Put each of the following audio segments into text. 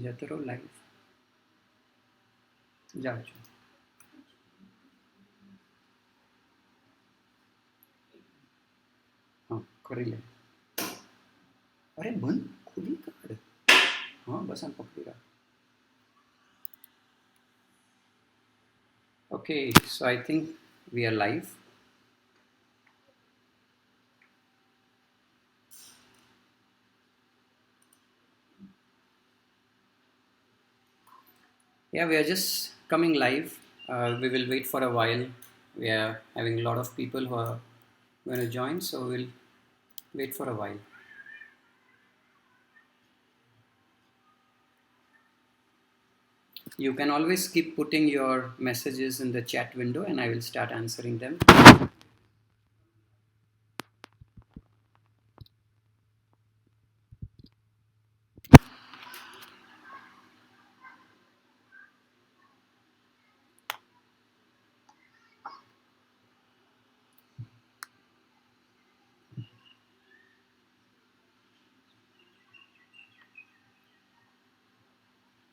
जतरो live जाओ हाँ करेले अरे बंद खुली कार्ड हाँ बस हम पकड़ी रहा okay so I think we are live yeah we are just coming live we will wait for a while we are having a lot of people who are going to join so we'll wait for a while. You can always keep putting your messages in the chat window and I will start answering them.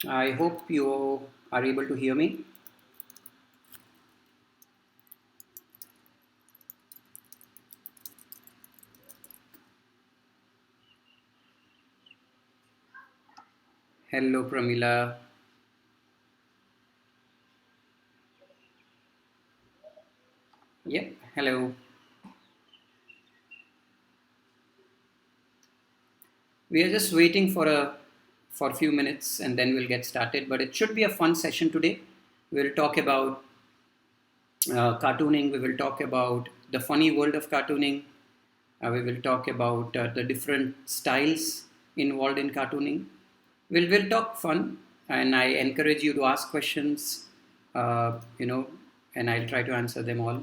I hope you are able to hear me. Hello, Pramila. Yep, hello. We are just waiting for a few minutes and then we'll get started. But it should be a fun session today. We'll talk about cartooning. We will talk about the funny world of cartooning. We will talk about the different styles involved in cartooning. We'll talk fun, and I encourage you to ask questions. You know, and I'll try to answer them all.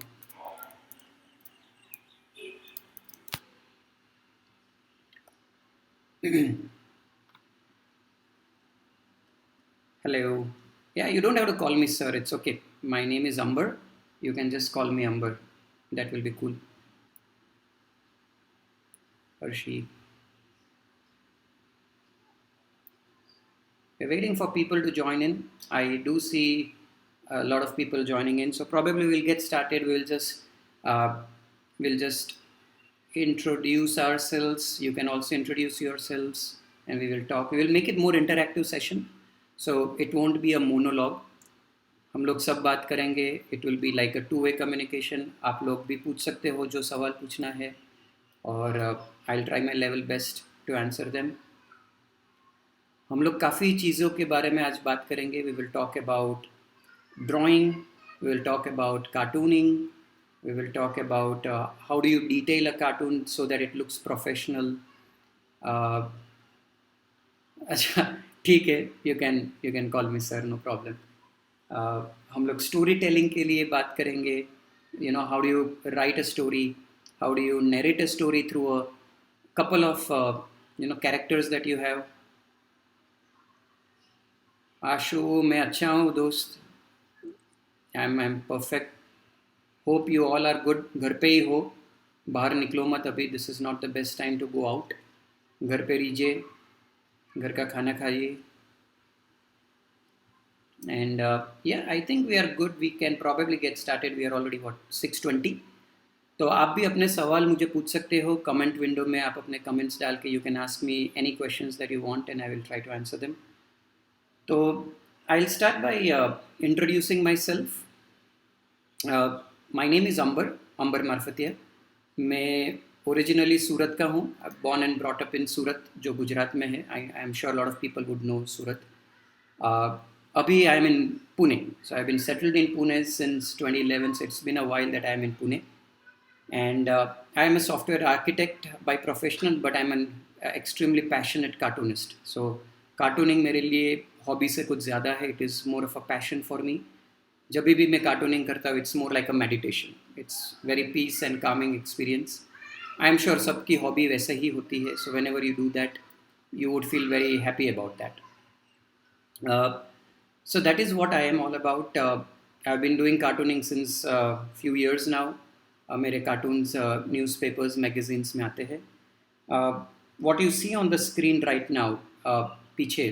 Hello. Yeah, you don't have to call me sir. It's okay. My name is Amber. You can just call me Amber. That will be cool. Or she. We're waiting for people to join in. I do see a lot of people joining in, so probably we'll get started. Uh, we'll just introduce ourselves. You can also introduce yourselves, and we will talk. We will make it more interactive session, so it won't be a monologue. हम लोग सब बात करेंगे. It will be like a two-way communication. आप लोग भी पूछ सकते हो जो सवाल पूछना है, और I'll try my level best to answer them. हम लोग काफ़ी चीज़ों के बारे में आज बात करेंगे. We will talk about drawing, we will talk about cartooning, we will talk about how do you detail a cartoon so that it looks professional. अच्छा ठीक है, you can call me sir, no problem. हम लोग story telling के लिए बात करेंगे. You know, how do you write a story, how do you narrate a story through a couple of characters that you have. आशु, मैं अच्छा हूँ दोस्त. I'm perfect. Hope you all are good. घर पे ही हो, बाहर निकलो मत अभी. This is not the best time to go out. घर पे रहिए, घर का खाना खाइए. And yeah, I think we are good. We can probably get started. We are already what 6:20. तो आप भी अपने सवाल मुझे पूछ सकते हो कमेंट विंडो में. आप अपने कमेंट्स डाल के you can ask me any questions that you want and I will try to answer them. तो I will start by introducing myself. My name is Ambar Marfatia. मैं ओरिजिनली सूरत का हूँ. Born and brought up in Surat, जो गुजरात में है. I am sure lot of people would know Surat. Abhi, I'm in Pune. So I've been settled in Pune since 2011. So it's been a while that I'm in Pune. And I'm a software architect by professional, but I'm an extremely passionate cartoonist. So cartooning मेरे लिए hobby से कुछ ज़्यादा है. It is more of a passion for me. जब भी मैं cartooning करता हूँ, it's more like a meditation. It's very peace and calming experience. I'm sure सबकी hobby वैसे ही होती है. So whenever you do that, you would feel very happy about that. So that is what I am all about. I've been doing cartooning since a few years now. मेरे cartoons newspapers, magazines में आते हैं. What you see on the screen right now, पीछे,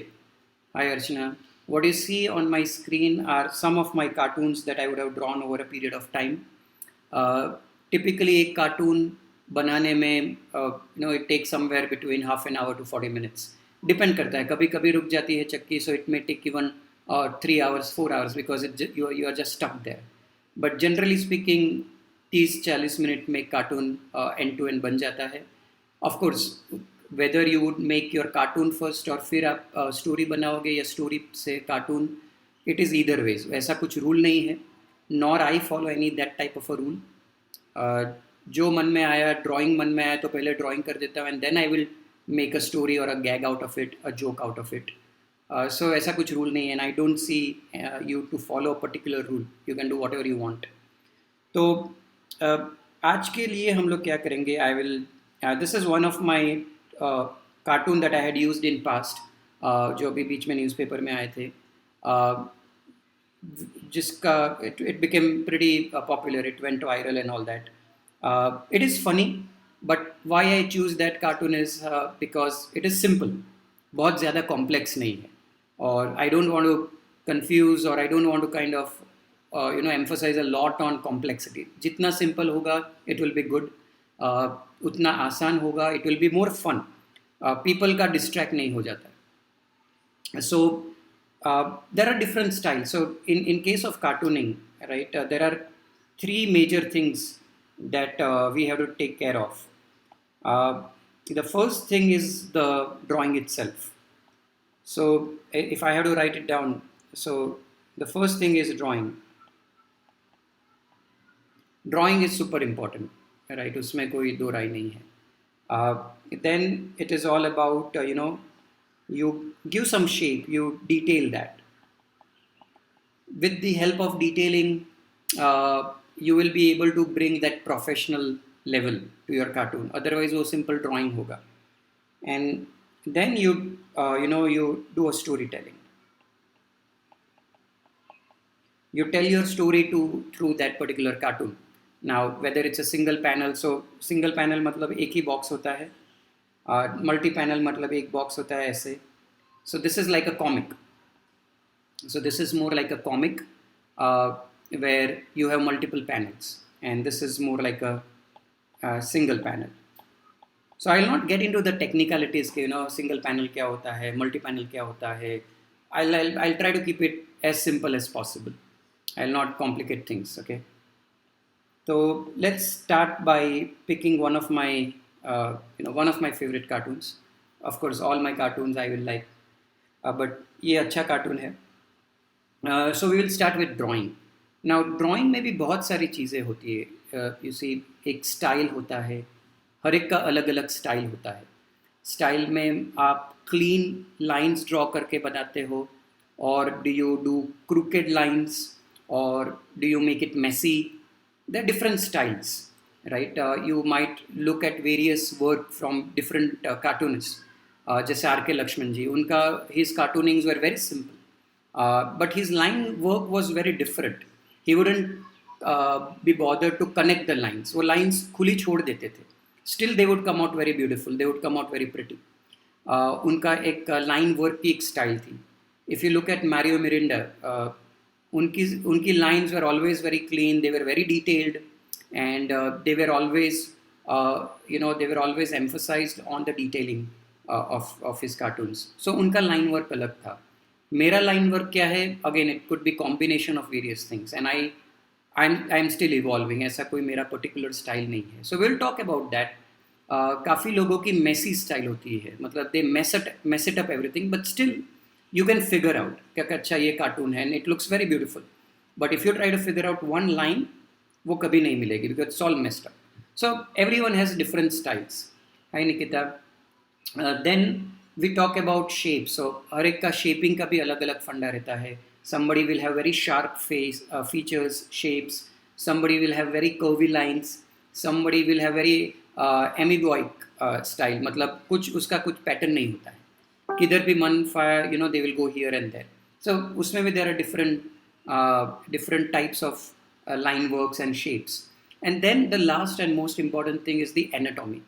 Hi Archana. What you see on my screen are some of my cartoons that I would have drawn over a period of time. Typically एक cartoon बनाने में it take somewhere between half an hour to 40 minutes. Depend करता है, कभी कभी रुक जाती है चक्की, so it may take even 3 hours 4 hours because you are just stuck there. But generally speaking 30-40 minute में कार्टून एंड टू एंड बन जाता है. Of course whether you would make your cartoon first और फिर आप स्टोरी बनाओगे या स्टोरी से cartoon, it is either ways. ऐसा कुछ रूल नहीं है, nor I follow any that type of a rule. जो मन में आया, ड्राइंग मन में आया तो पहले ड्राइंग कर देता हूँ and then I will make a story और a gag out of it, a joke out of it. So ऐसा कुछ रूल नहीं है and I don't see you to follow a particular rule. You can do whatever you want. तो आज के लिए हम लोग क्या करेंगे, I will this is one of my cartoon that I had used in past, जो अभी बीच में न्यूज़पेपर में आए थे, जिसका it became pretty popular, it went viral and all that. It is funny, but why I choose that cartoon is because it is simple. बहुत ज़्यादा complex नहीं है, और I don't want to confuse or I don't want to kind of emphasize a lot on complexity. जितना simple होगा it will be good, उतना आसान होगा, it will be more fun. People का distract नहीं हो जाता. So there are different styles. So in case of cartooning, right, there are three major things that we have to take care of. The first thing is the drawing itself. So if I have to write it down, so the first thing is drawing. Drawing is super important, right? उसमें कोई दो राय नहीं है. Then it is all about you give some shape, you detail that. With the help of detailing, you will be able to bring that professional level to your cartoon. Otherwise वो simple drawing होगा. And then you do a storytelling. You tell your story through that particular cartoon. Now whether it's a single panel, so single panel मतलब एक ही box होता है, multi panel मतलब एक box होता है ऐसे. So this is like a comic. So this is more like a comic where you have multiple panels, and this is more like a single panel. So I will not get into the technicalities के single panel क्या होता है, multi panel क्या होता है. I'll try to keep it as simple as possible. I'll not complicate things. Okay. So let's start by picking one of my favorite cartoons. Of course, all my cartoons I will like, but ये अच्छा cartoon है. So we will start with drawing. Now drawing में भी बहुत सारी चीज़ें होती है. You see, एक style होता है, हर एक का अलग अलग स्टाइल होता है. स्टाइल में आप क्लीन लाइंस ड्रॉ करके बनाते हो, और do you do crooked lines, और do you make it messy. There are different styles, right? You might look at various work from different cartoonists, जैसे R.K. Lakshman जी, उनका his cartoonings were very simple, but his line work was very different. He wouldn't be bothered to connect the lines. वो lines खुली छोड़ देते थे. Still they would come out very beautiful. They would come out very pretty. उनका एक line work की एक style थी. If you look at Mario Mirinda, उनकी lines were always very clean. They were very detailed, and they were always emphasized on the detailing of his cartoons. So उनका line work अलग था. मेरा line work क्या है? Again, it could be combination of various things, and I'm still evolving. ऐसा कोई मेरा particular style नहीं है. So we'll talk about that. काफ़ी लोगों की messy style होती है, मतलब they mess it up everything, but still you can figure out कि अच्छा ये कार्टून है and it looks very beautiful. But if you try to figure out one line, वो कभी नहीं मिलेगी because it's all messed up. So everyone has different styles. Hi Nikita. Then we talk about shapes. So हर एक का shaping का भी अलग अलग फंडा रहता है. Somebody will have very sharp features, shapes. Somebody will have very curvy lines. Somebody will have very amoeboic style. मतलब कुछ उसका कुछ pattern नहीं होता है. किधर भी मन fire, they will go here and there. So उसमें भी there are different types of line works and shapes. And then the last and most important thing is the anatomy.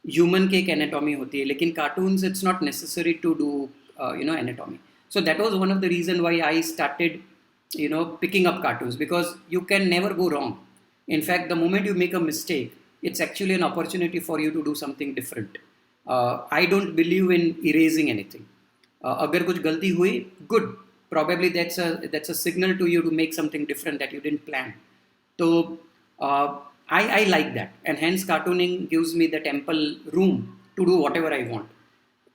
Human की एक anatomy होती है, लेकिन cartoons it's not necessary to do anatomy. So that was one of the reason why I started, picking up cartoons, because you can never go wrong. In fact, the moment you make a mistake, it's actually an opportunity for you to do something different. I don't believe in erasing anything. अगर कुछ गलती हुई, good. Probably that's a signal to you to make something different that you didn't plan. So I like that, and hence cartooning gives me that ample room to do whatever I want.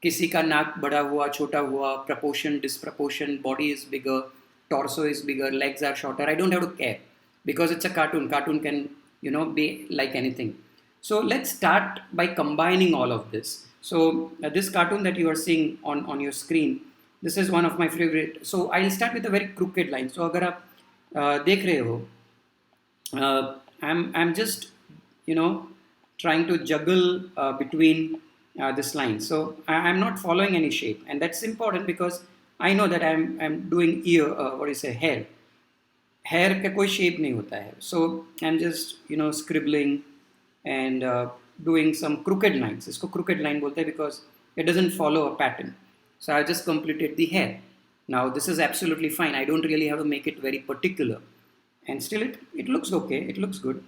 किसी का नाक बड़ा हुआ, छोटा हुआ, proportion, disproportion, body is bigger, torso is bigger, legs are shorter. I don't have to care because it's a cartoon. Cartoon can, be like anything. So let's start by combining all of this. So this cartoon that you are seeing on your screen, this is one of my favorite. So I'll start with a very crooked line. So अगर आप देख रहे हो, I'm just, trying to juggle between this line. So I'm not following any shape, and that's important because I know that I'm doing hair. Hair का कोई shape नहीं होता है. So I'm just, scribbling and doing some crooked lines. इसको crooked line बोलते हैं because it doesn't follow a pattern. So I just completed the hair. Now this is absolutely fine. I don't really have to make it very particular. And still it looks okay, it looks good.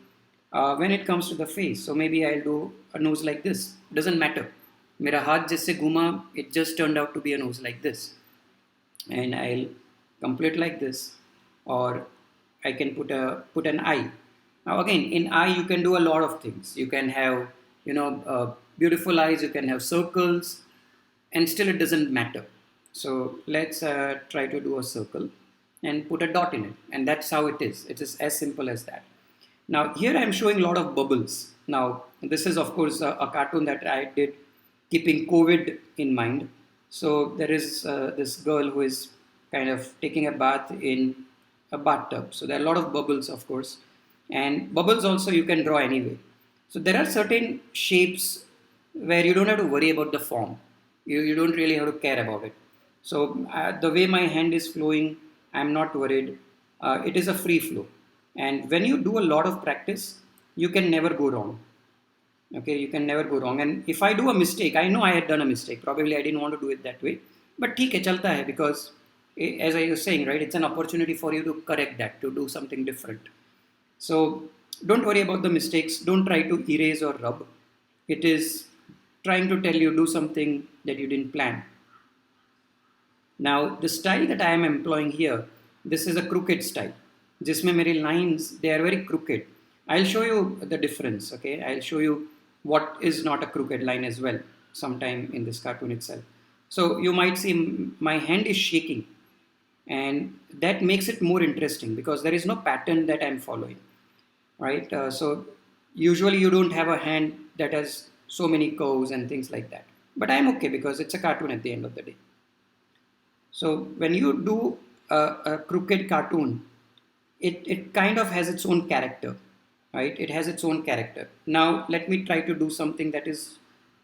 When it comes to the face, so maybe I'll do a nose like this. Doesn't matter. मेरा हाथ जिससे घूमा, it just turned out to be a nose like this. And I'll complete like this, or I can put an eye. Now again, in eye you can do a lot of things. You can have, beautiful eyes, you can have circles, and still it doesn't matter. So let's try to do a circle and put a dot in it, and that's how it is. It is as simple as that. Now here I'm showing a lot of bubbles. Now this is of course a cartoon that I did keeping COVID in mind. So there is this girl who is kind of taking a bath in a bathtub. So there are a lot of bubbles, of course, and bubbles also you can draw anyway. So there are certain shapes where you don't have to worry about the form. You don't really have to care about it. So the way my hand is flowing, I'm not worried. It is a free flow. And when you do a lot of practice, you can never go wrong. Okay, you can never go wrong. And if I do a mistake, I know I had done a mistake. Probably I didn't want to do it that way. But theek hai, chalta hai, because as I was saying, right, it's an opportunity for you to correct that, to do something different. So don't worry about the mistakes. Don't try to erase or rub. It is trying to tell you do something that you didn't plan. Now the style that I am employing here, this is a crooked style. जिसमें मेरी lines, they are very crooked. I'll show you the difference, okay? I'll show you what is not a crooked line as well sometime in this cartoon itself. So you might see my hand is shaking, and that makes it more interesting because there is no pattern that I'm following, right? So usually you don't have a hand that has so many curves and things like that. But I'm okay because it's a cartoon at the end of the day. So when you do a crooked cartoon, it kind of has its own character, right? It has its own character. Now let me try to do something that is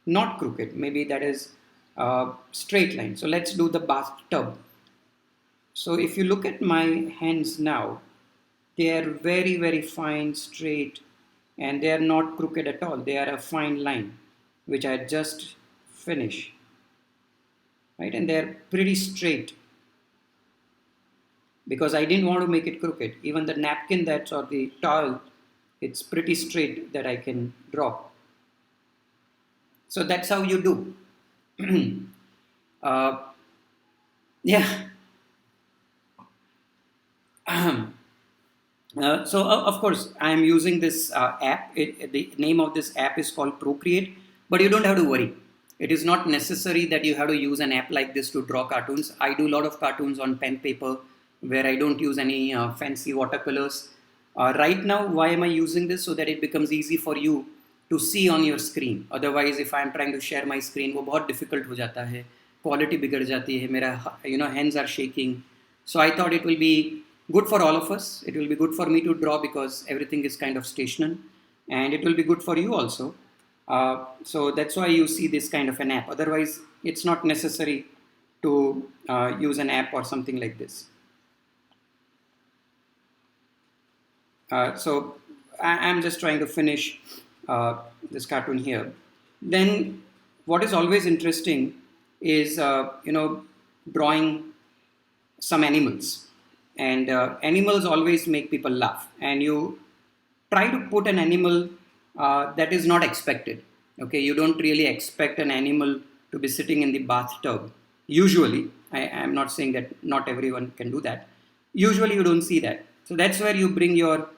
not crooked. Maybe that is straight line. So let's do the bathtub. So if you look at my hands now, they are very, very fine, straight, and they are not crooked at all. They are a fine line, which I just finished, right? And they're pretty straight because I didn't want to make it crooked. Even the napkin that's or the towel, it's pretty straight that I can draw. So that's how you do. Yeah. Of course, I am using this app. The name of this app is called Procreate, but you don't have to worry. It is not necessary that you have to use an app like this to draw cartoons. I do a lot of cartoons on pen paper where I don't use any fancy watercolors. Right now, why am I using this? So that it becomes easy for you to see on your screen. Otherwise, if I am trying to share my screen, वो बहुत difficult हो जाता है. Quality बिगड़ जाती है. मेरा hands are shaking. So I thought it will be good for all of us. It will be good for me to draw because everything is kind of stationary, and it will be good for you also. So that's why you see this kind of an app. Otherwise, it's not necessary to use an app or something like this. So I'm just trying to finish this cartoon here. Then what is always interesting is, drawing some animals, and animals always make people laugh, and you try to put an animal that is not expected. Okay, you don't really expect an animal to be sitting in the bathtub. Usually, I am not saying that not everyone can do that. Usually, you don't see that. So that's where you bring your,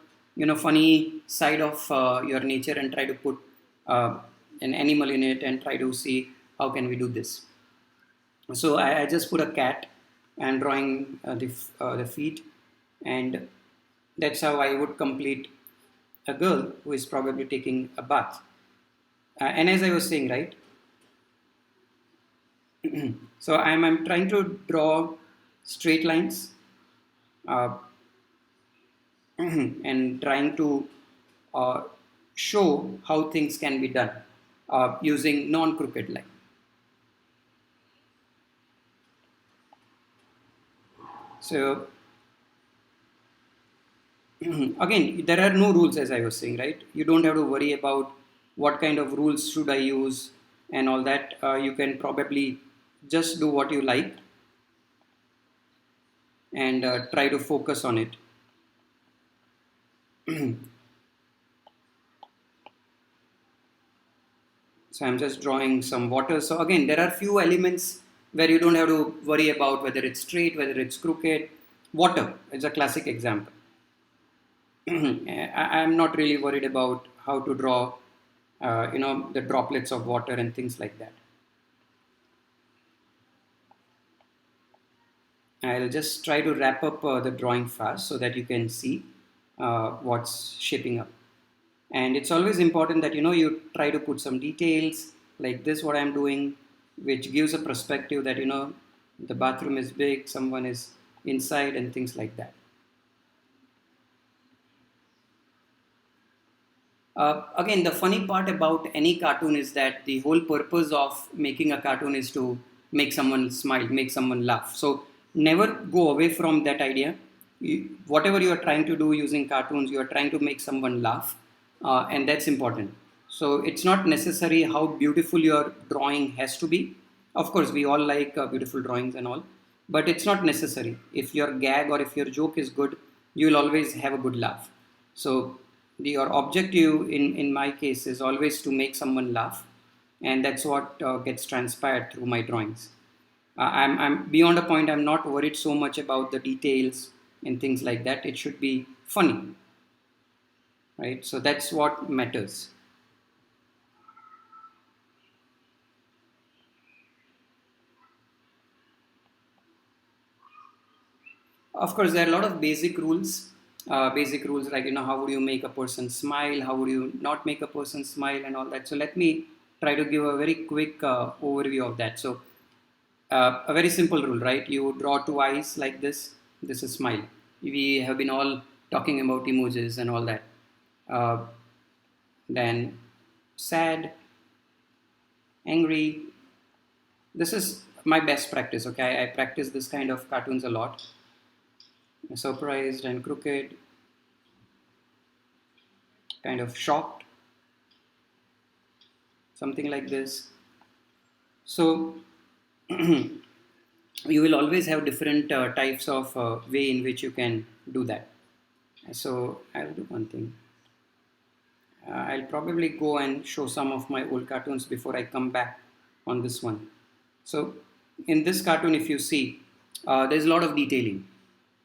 funny side of your nature and try to put uh, an animal in it and try to see how can we do this. So I just put a cat and drawing the feet, and that's how I would complete a girl who is probably taking a bath. And as I was saying, right? So I'm trying to draw straight lines, uh, and trying to uh, show how things can be done using non-crooked line. So again, there are no rules, as I was saying, right? You don't have to worry about what kind of rules should I use and all that. You can probably just do what you like and try to focus on it. So I'm just drawing some water. So again, there are few elements where you don't have to worry about whether it's straight, whether it's crooked. Water is a classic example. I'm not really worried about how to draw, the droplets of water and things like that. I'll just try to wrap up the drawing fast so that you can see what's shaping up. And it's always important that you try to put some details like this, what I'm doing, which gives a perspective that the bathroom is big, someone is inside, and things like that. Again, the funny part about any cartoon is that the whole purpose of making a cartoon is to make someone smile, make someone laugh. So never go away from that idea. Whatever you are trying to do using cartoons, you are trying to make someone laugh, and that's important. So it's not necessary how beautiful your drawing has to be. Of course, we all like beautiful drawings and all, but it's not necessary. If your gag or if your joke is good, you will always have a good laugh. So your objective in my case is always to make someone laugh, and that's what gets transpired through my drawings. I'm beyond a point. I'm not worried so much about the details and things like that. It should be funny, right? So that's what matters. Of course, there are a lot of basic rules. Basic rules like how would you make a person smile, how would you not make a person smile, and all that. So let me try to give a very quick overview of that. So a very simple rule, right? You draw two eyes like this. This is smile. We have been all talking about emojis and all that. Uh, then sad, angry. This is my best practice. Okay, I practice this kind of cartoons a lot. Surprised and crooked, kind of shocked, something like this. So you will always have different types of way in which you can do that. So I'll do one thing. I'll probably go and show some of my old cartoons before I come back on this one. So in this cartoon, if you see, there's a lot of detailing,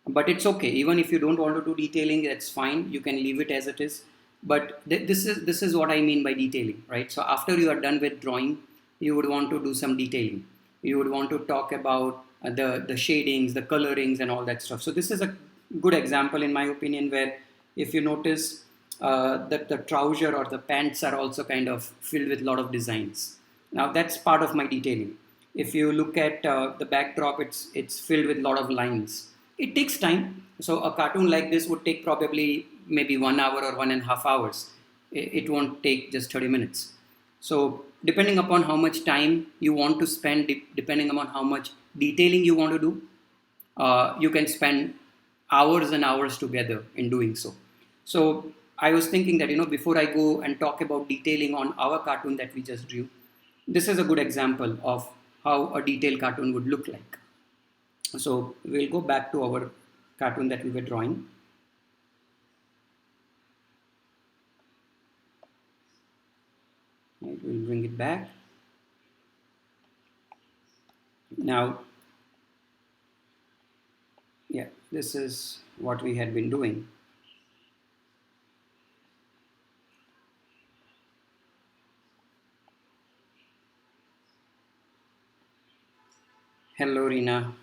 but it's okay. Even if you don't want to do detailing, that's fine. You can leave it as it is. But this is what I mean by detailing, right? So after you are done with drawing, you would want to do some detailing. You would want to talk about the shadings, the colorings, and all that stuff. So this is a good example, in my opinion, where if you notice that the trouser or the pants are also kind of filled with a lot of designs. Now that's part of my detailing. If you look at the backdrop, it's filled with a lot of lines. It takes time. So a cartoon like this would take probably maybe 1 hour or 1.5 hours. It won't take just 30 minutes. So depending upon how much time you want to spend, depending upon how much detailing you want to do, you can spend hours and hours together in doing so. So I was thinking that before I go and talk about detailing on our cartoon that we just drew, this is a good example of how a detailed cartoon would look like. So we'll go back to our cartoon that we were drawing. Right, we'll bring it back. Now, yeah, this is what we had been doing. Hello, Rina.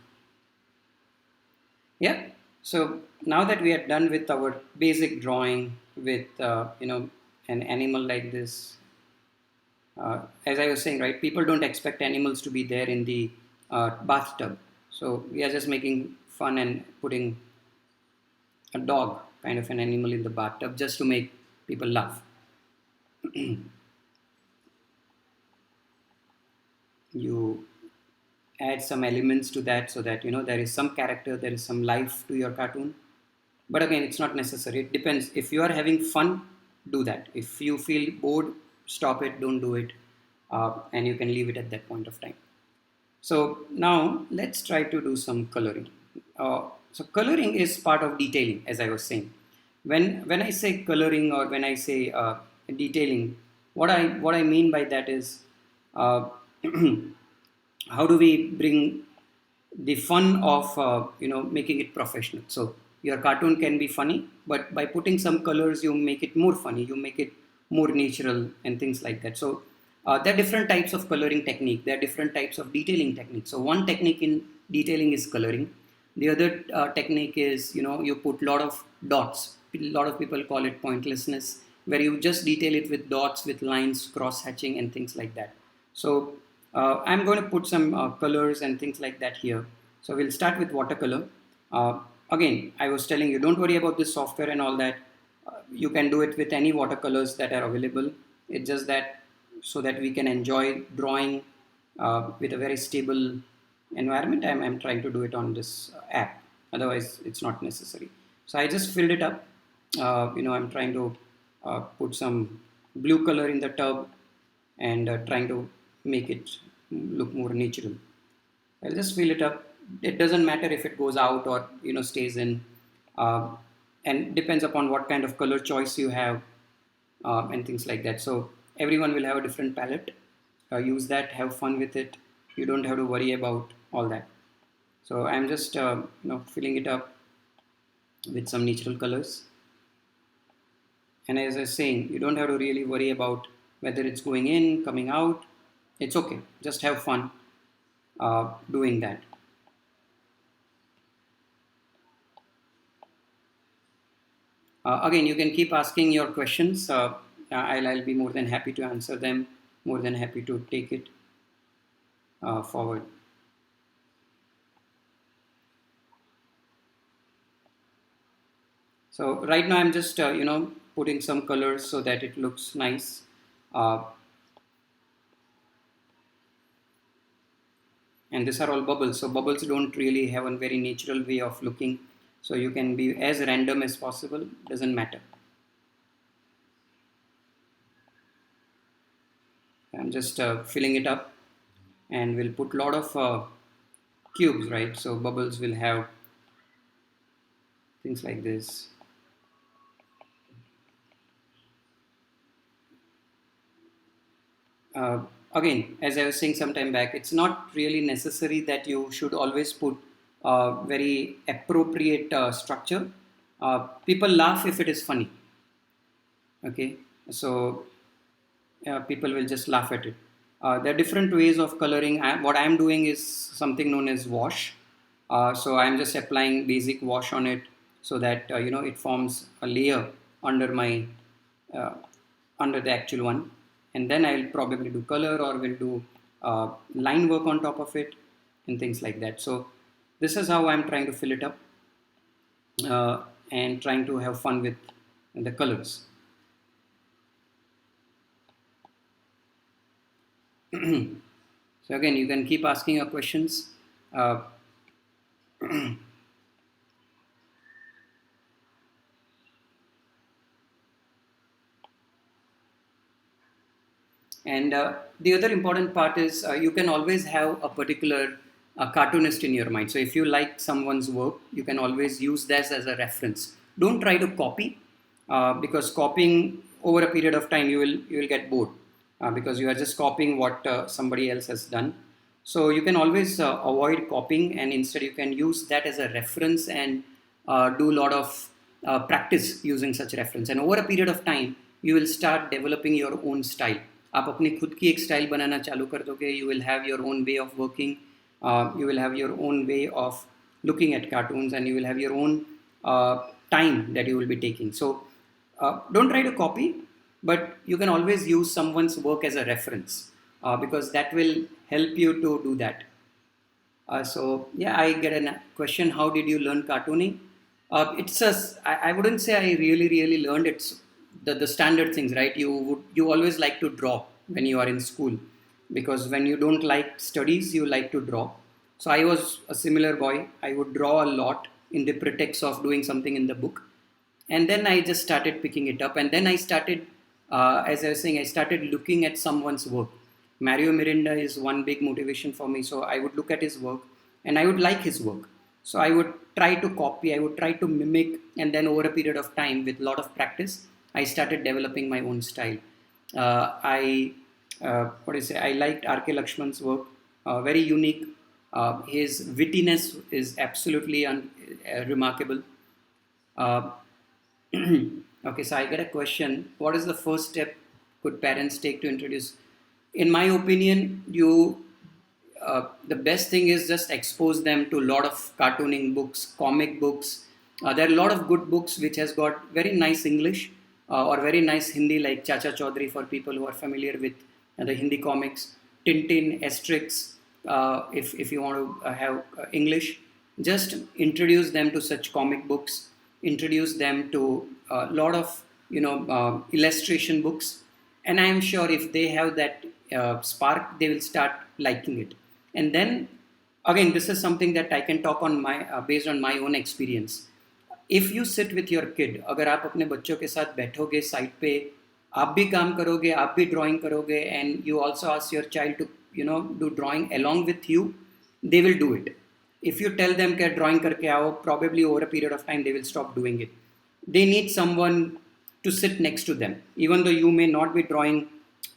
Yeah. So now that we are done with our basic drawing with an animal like this, as I was saying, right? People don't expect animals to be there in the bathtub. So we are just making fun and putting a dog, kind of an animal, in the bathtub just to make people laugh. You add some elements to that so that there is some character, there is some life to your cartoon. But again, it's not necessary. It depends. If you are having fun, do that. If you feel bored, stop it, don't do it, and you can leave it at that point of time. So now let's try to do some coloring. So coloring is part of detailing, as I was saying. When I say coloring, or when I say detailing, what I mean by that is, uh, how do we bring the fun of making it professional. So your cartoon can be funny, but by putting some colors, you make it more funny. You make it more natural and things like that. So there are different types of coloring technique. There are different types of detailing technique. So one technique in detailing is coloring. The other technique is, you put a lot of dots. A lot of people call it pointlessness, where you just detail it with dots, with lines, cross hatching, and things like that. So I'm going to put some colors and things like that here. So we'll start with watercolor. Uh, Again, I was telling you, don't worry about this software and all that. You can do it with any watercolors that are available. It's just that so that we can enjoy drawing with a very stable environment. I'm trying to do it on this app. Otherwise, it's not necessary. So I just filled it up. I'm trying to put some blue color in the tub and trying to make it look more natural. I'll just fill it up. It doesn't matter if it goes out or stays in, uh, and depends upon what kind of color choice you have, and things like that. So everyone will have a different palette. Use that, have fun with it. You don't have to worry about all that. So I'm just filling it up with some natural colors. And as I was saying, you don't have to really worry about whether it's going in, coming out. It's okay. Just have fun doing that. Again, you can keep asking your questions. I'll be more than happy to answer them, more than happy to take it forward. So right now I'm just, putting some colors so that it looks nice. Uh, and these are all bubbles. So bubbles don't really have a very natural way of looking. So you can be as random as possible, doesn't matter. I'm just filling it up, and we'll put a lot of cubes, right? So bubbles will have things like this. Again, as I was saying some time back, it's not really necessary that you should always put very appropriate structure. People laugh if it is funny. Okay, so people will just laugh at it. There are different ways of coloring. What I'm doing is something known as wash. So I'm just applying basic wash on it so that it forms a layer under my uh, under the actual one, and then I'll probably do color, or will do line work on top of it and things like that. So this is how I'm trying to fill it up, and trying to have fun with the colors. So again, you can keep asking your questions. Uh, and the other important part is, you can always have a particular a cartoonist in your mind. So if you like someone's work, you can always use this as a reference. Don't try to copy, because copying over a period of time you will get bored, because you are just copying what somebody else has done. So you can always avoid copying, and instead you can use that as a reference and do a lot of practice using such reference. And over a period of time, you will start developing your own style. आप अपनी खुद की एक style बनाना चालू कर दोगे. You will have your own way of working. You will have your own way of looking at cartoons, and you will have your own time that you will be taking. So don't try to copy, but you can always use someone's work as a reference, because that will help you to do that. So yeah, I get a question: how did you learn cartooning? I wouldn't say I really learned. It's the standard things, right? You always like to draw when you are in school, because when you don't like studies, you like to draw. So I was a similar boy. I would draw a lot in the pretext of doing something in the book, and then I just started picking it up, and then I started, as I was saying, I started looking at someone's work. Mario Miranda is one big motivation for me. So I would look at his work, and I would like his work. So I would try to copy, I would try to mimic, and then over a period of time, with a lot of practice, I started developing my own style. What do you say? I liked R.K. Lakshman's work, very unique. His wittiness is absolutely remarkable. Uh, okay, so I get a question. What is the first step could parents take to introduce? In my opinion, the best thing is just expose them to a lot of cartooning books, comic books. There are a lot of good books which has got very nice English, or very nice Hindi, like Chacha Chaudhary for people who are familiar with the Hindi comics, Tintin, Asterix. If you want to have English, just introduce them to such comic books. Introduce them to a lot of illustration books, and I am sure if they have that spark, they will start liking it. And then again, this is something that I can talk on my based on my own experience. If you sit with your kid, अगर आप अपने बच्चों के साथ बैठोगे side पे, आप भी काम करोगे, आप भी ड्राइंग करोगे, and you also ask your child to do drawing along with you, they will do it. If you tell them कि drawing करके आओ, probably over a period of time they will stop doing it. They need someone to sit next to them, even though you may not be drawing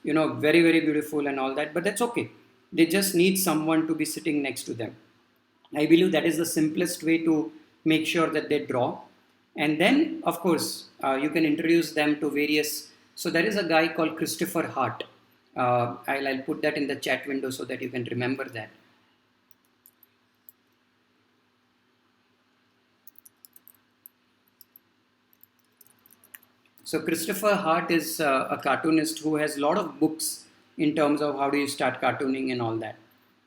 very beautiful and all that, but that's okay. They just need someone to be sitting next to them. I believe that is the simplest way to make sure that they draw. And then of course, you can introduce them to various. So there is a guy called Christopher Hart. I'll put that in the chat window so that you can remember that. So Christopher Hart is a cartoonist who has a lot of books in terms of how do you start cartooning and all that.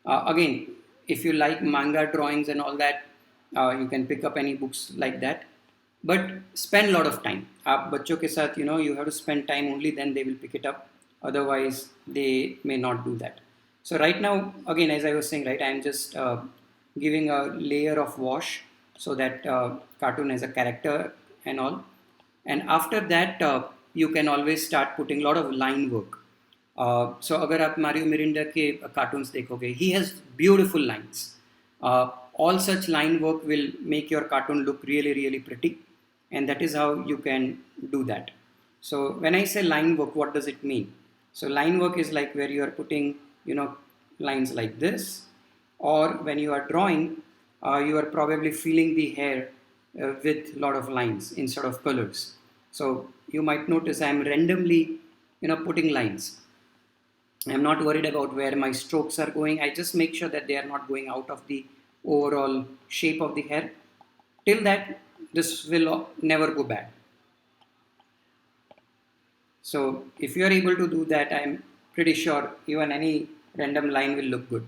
Again, if you like manga drawings and all that, you can pick up any books like that. But spend a lot of time. आप बच्चों के साथ, you have to spend time, only then they will pick it up. Otherwise, they may not do that. So right now, again, as I was saying, right, I am just giving a layer of wash so that cartoon has a character and all. And after that, you can always start putting a lot of line work. So अगर आप Mario Miranda के cartoons देखोगे, he has beautiful lines. All such line work will make your cartoon look really pretty, and that is how you can do that. So when I say line work, what does it mean? So line work is like where you are putting lines like this, or when you are drawing, you are probably filling the hair with a lot of lines instead of colors. So you might notice I am randomly putting lines. I'm not worried about where my strokes are going. I just make sure that they are not going out of the overall shape of the hair. Till that, this will never go bad. So if you are able to do that, I'm pretty sure even any random line will look good.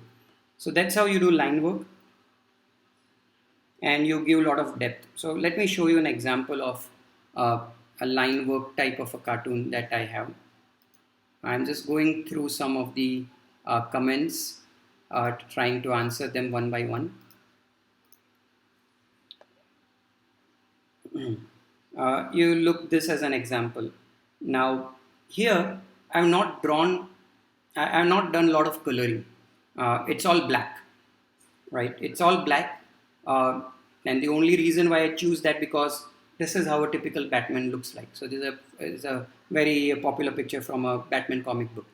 So that's how you do line work, and you give a lot of depth. So let me show you an example of a line work type of a cartoon that I have. I'm just going through some of the comments, trying to answer them one by one. You look this as an example. Now here I've not done a lot of coloring. It's all black. right? It's all black, and the only reason why I choose that because this is how a typical Batman looks like. So this is a very popular picture from a Batman comic book.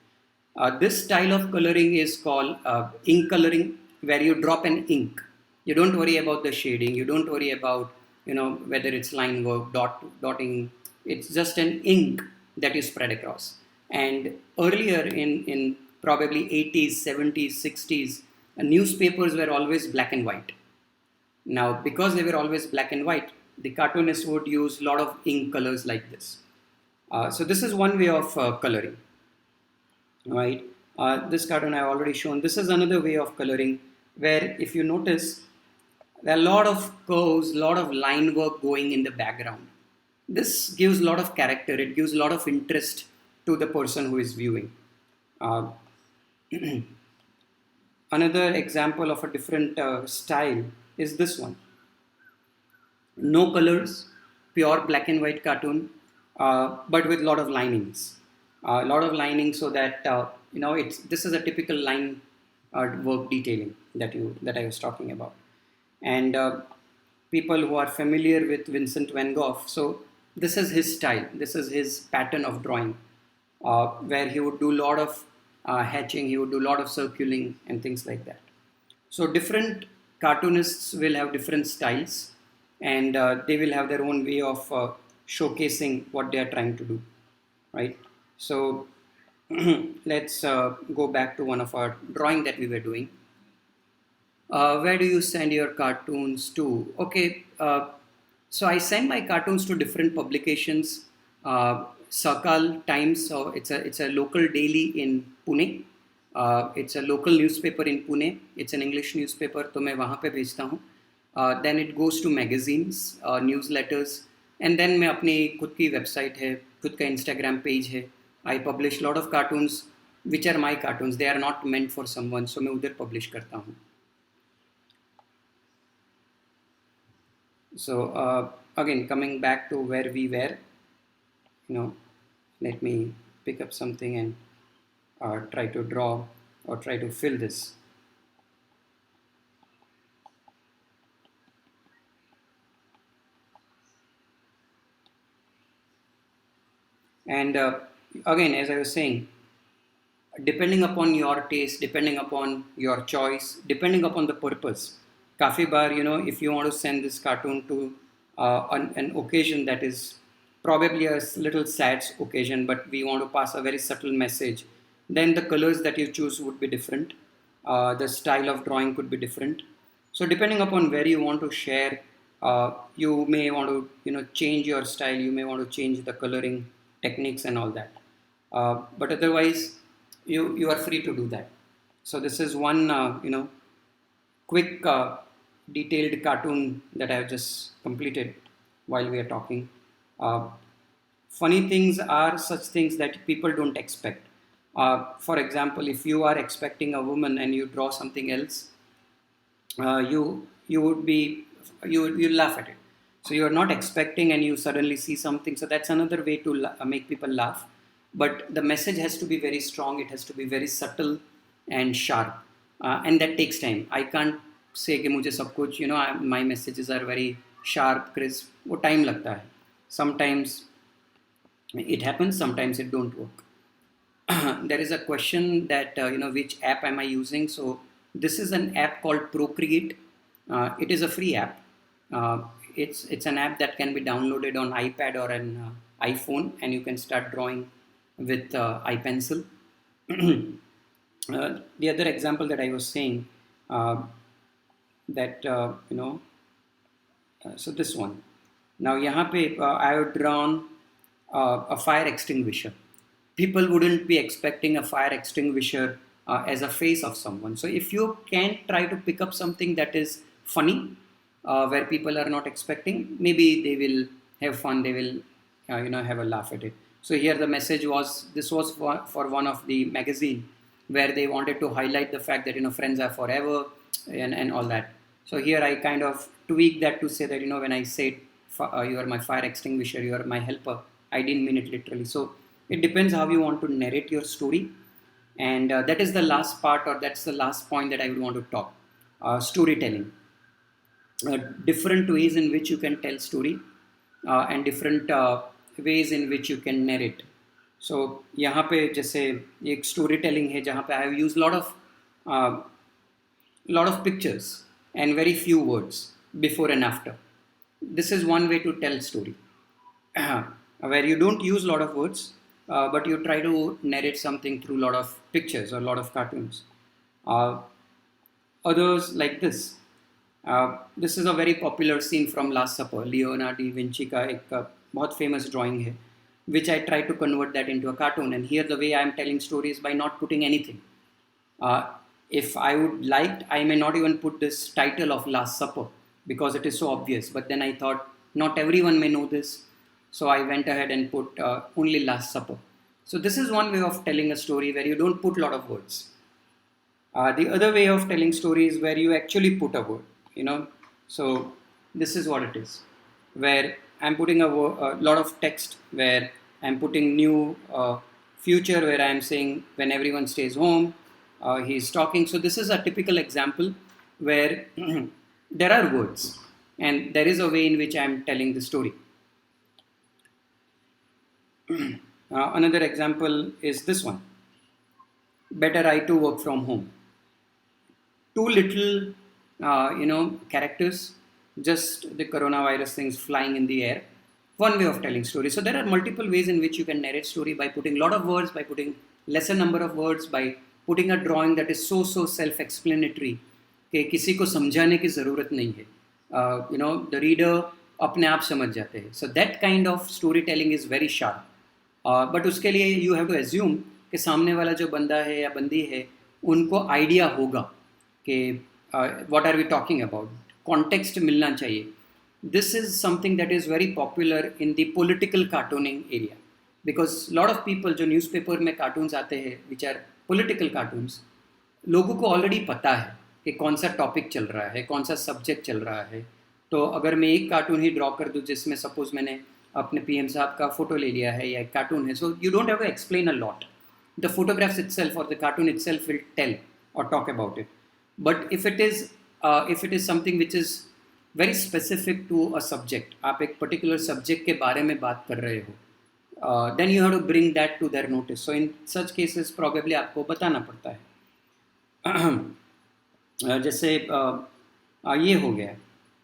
This style of coloring is called ink coloring, where you drop an ink. You don't worry about the shading. You don't worry about whether it's line work, dotting. It's just an ink that you spread across. And earlier in probably 80s, 70s, 60s, newspapers were always black and white. Now, because they were always black and white, the cartoonists would use a lot of ink colors like this. So this is one way of coloring, right? This cartoon I've already shown. This is another way of coloring where if you notice, there are a lot of curves, a lot of line work going in the background. This gives a lot of character. It gives a lot of interest to the person who is viewing. Uh, Another example of a different style is this one. No colors, pure black and white cartoon, but with a lot of linings. A lot of linings so that it's this is a typical line work detailing that I was talking about, and people who are familiar with Vincent Van Gogh. So this is his style. This is his pattern of drawing, where he would do a lot of hatching. He would do a lot of circling and things like that. So different cartoonists will have different styles, and they will have their own way of showcasing what they are trying to do, right? So let's go back to one of our drawing that we were doing. Where do you send your cartoons to? Okay, so I send my cartoons to different publications. Sakal Times, so it's a local daily in Pune. It's a local newspaper in Pune. It's an English newspaper, तो मैं वहाँ पे भेजता हूँ. Then it goes to magazines, newsletters, and then मैं अपनी खुद की website है, खुद का Instagram page है. I publish lot of cartoons which are my cartoons. They are not meant for someone, so मैं उधर publish करता हूँ. So again, coming back to where we were, let me pick up something and try to draw or try to fill this. And again, as I was saying, depending upon your taste, depending upon your choice, depending upon the purpose. Kafi bar, if you want to send this cartoon to an occasion that is probably a little sad occasion, but we want to pass a very subtle message, then the colors that you choose would be different. The style of drawing could be different. So depending upon where you want to share, you may want to change your style. You may want to change the coloring techniques and all that. But otherwise, you are free to do that. So this is one quick detailed cartoon that I have just completed while we are talking. Funny things are such things that people don't expect. For example, if you are expecting a woman and you draw something else, you would be you laugh at it. So you are not expecting and you suddenly see something. So that's another way to make people laugh. But the message has to be very strong. It has to be very subtle and sharp, and that takes time. I can't say कि मुझे सब कुछ my messages are very sharp, crisp. वो time लगता है. Sometimes it happens. Sometimes it don't work. There is a question that which app am I using? So this is an app called Procreate. It is a free app. It's an app that can be downloaded on iPad or an iPhone, and you can start drawing with iPencil. The other example that I was saying, that so this one. Now यहाँ पे I have drawn a fire extinguisher. People wouldn't be expecting a fire extinguisher as a face of someone. So if you can try to pick up something that is funny, where people are not expecting, maybe they will have fun. They will, have a laugh at it. So here the message was, this was for one of the magazine where they wanted to highlight the fact that, friends are forever and all that. So here I kind of tweaked that to say that, when I said, you are my fire extinguisher, you are my helper, I didn't mean it literally. So it depends how you want to narrate your story. And that is the last part, or that's the last point that I would want to talk. storytelling, different ways in which you can tell story, and different ways in which you can narrate. So यहाँ पे जैसे एक story telling है जहाँ पे I have use lot of pictures and very few words before and after. This is one way to tell story, where you don't use a lot of words, but you try to narrate something through a lot of pictures or a lot of cartoons. Uh, Others like this. This is a very popular scene from Last Supper. Leonardo da Vinci का एक बहुत famous drawing है, which I try to convert that into a cartoon. And here the way I am telling stories by not putting anything. If I would like, I may not even put this title of Last Supper because it is so obvious. But then I thought not everyone may know this, so I went ahead and put only Last Supper. So this is one way of telling a story where you don't put a lot of words. The other way of telling story is where you actually put a word, you know. So this is what it is, where I'm putting a lot of text, where I'm putting new future, where I'm saying when everyone stays home, he's talking. So this is a typical example where there are words and there is a way in which I'm telling the story. Another example is this one. Better I too work from home. Two little, characters, just the coronavirus things flying in the air. One way of telling story. So there are multiple ways in which you can narrate story by putting a lot of words, by putting lesser number of words, by putting a drawing that is so self-explanatory कि किसी को समझाने की ज़रूरत नहीं है. The reader अपने आप समझ जाते हैं. So that kind of storytelling is very sharp. But उसके लिए you have to assume कि सामने वाला जो बंदा है या बंदी है उनको आइडिया होगा कि what are we talking about. Context मिलना चाहिए. This is something that is very popular in the political cartooning area, because lot of people जो newspaper में cartoons आते हैं which are political cartoons, लोगों को already पता है कि कौन सा topic चल रहा है, कौन सा subject चल रहा है. तो अगर मैं एक cartoon ही draw कर दूँ जिसमें suppose मैंने अपने PM साहब का photo ले लिया है या एक cartoon है, so you don't have to explain a lot. The photographs itself or the cartoon itself will tell or talk about it. But if it is something which is very specific to a subject, आप एक particular subject के बारे में बात कर रहे हो, then you have to bring that to their notice. So in such cases probably आपको बताना पड़ता है. जैसे ये हो गया.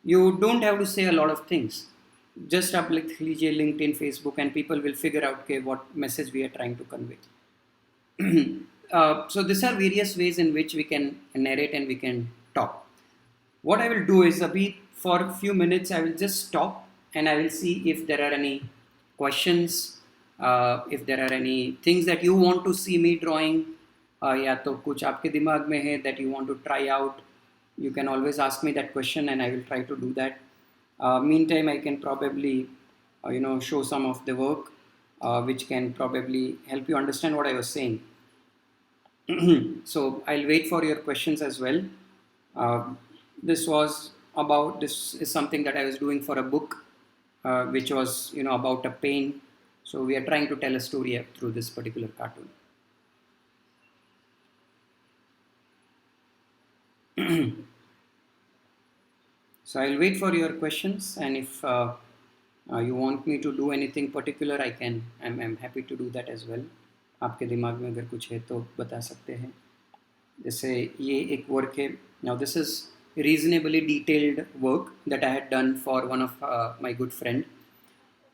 You don't have to say a lot of things. Just आप लिख लीजिए LinkedIn, Facebook, and people will figure out what message we are trying to convey. So these are various ways in which we can narrate and we can talk. What I will do is for a few minutes I will just stop and I will see if there are any questions, if there are any things that you want to see me drawing, या तो कुछ आपके दिमाग में है that you want to try out. You can always ask me that question and I will try to do that. Meantime I can probably show some of the work which can probably help you understand what I was saying. So I'll wait for your questions as well. This is something that I was doing for a book, which was about a pain. So we are trying to tell a story through this particular cartoon. So I'll wait for your questions, and if you want me to do anything particular, I'm happy to do that as well. आपके दिमाग में अगर कुछ है तो बता सकते हैं. जैसे ये एक वर्क है. Now this is reasonably detailed work that I had done for one of my good friend,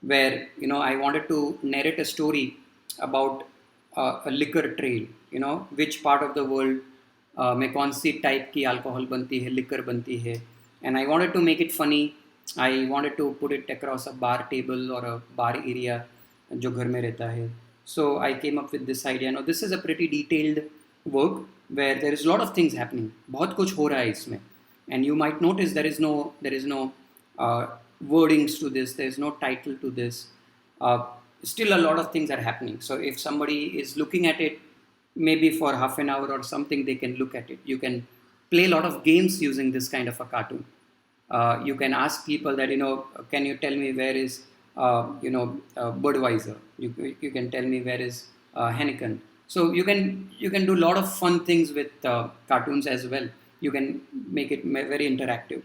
where I wanted to narrate a story about a liquor trail. Which part of the world में कौन सी type की alcohol बनती है, liquor बनती है, and I wanted to make it funny. I wanted to put it across a bar table or a bar area जो घर में रहता है. So I came up with this idea. Now this is a pretty detailed work where there is a lot of things happening. बहुत कुछ हो रहा है इसमें. And you might notice there is no wordings to this. There is no title to this. Still a lot of things are happening. So if somebody is looking at it, maybe for half an hour or something, they can look at it. You can play a lot of games using this kind of a cartoon. You can ask people that, can you tell me where is Budweiser? You can tell me where is Heineken. So you can do a lot of fun things with cartoons as well. you can make it very interactive.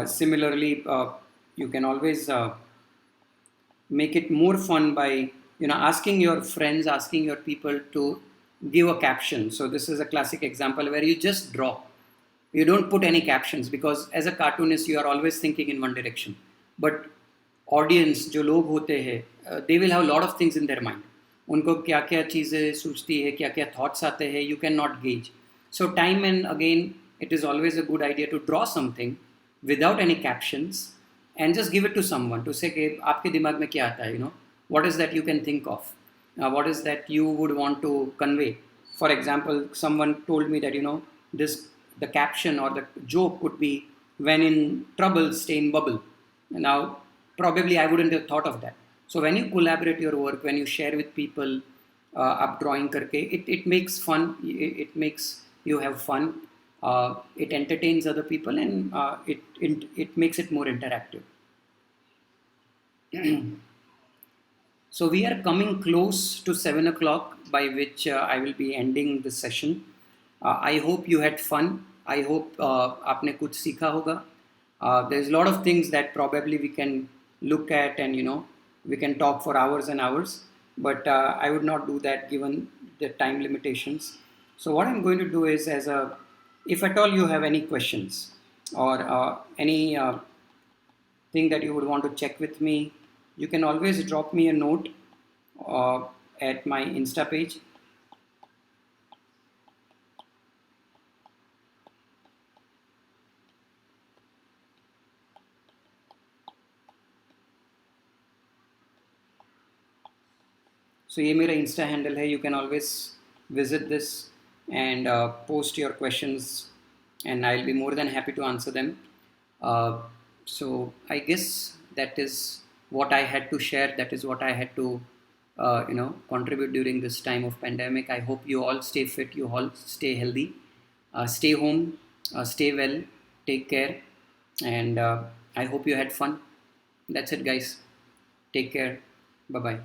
Similarly, you can always make it more fun by asking your friends, asking your people to give a caption. So this is a classic example where you just draw. You don't put any captions because as a cartoonist you are always thinking in one direction. But audience जो लोग होते हैं they will have a lot of things in their mind. उनको क्या क्या चीज़ें सूझती है, क्या क्या thoughts आते हैं, you cannot gauge. So time and again it is always a good idea to draw something without any captions and just give it to someone to say कि आपके दिमाग में क्या आता है, what is that you can think of, what is that you would want to convey. For example, someone told me that this the caption or the joke could be when in trouble stay in bubble. Now probably I wouldn't have thought of that. So when you collaborate your work, when you share with people, up drawing करके, it makes fun, it makes you have fun, it entertains other people, and it makes it more interactive. So we are coming close to 7 o'clock, by which I will be ending this session. I hope you had fun. I hope आपने कुछ सीखा होगा. There's a lot of things that probably we can look at, and we can talk for hours and hours, but I would not do that given the time limitations. So what I'm going to do is, if at all you have any questions or any thing that you would want to check with me, you can always drop me a note at my Insta page. So ये मेरा Insta handle है. You can always visit this and post your questions, and I'll be more than happy to answer them. So I guess that is what I had to share. That is what I had to contribute during this time of pandemic. I hope you all stay fit. You all stay healthy. Stay home. Stay well. Take care. And I hope you had fun. That's it, guys. Take care. Bye bye.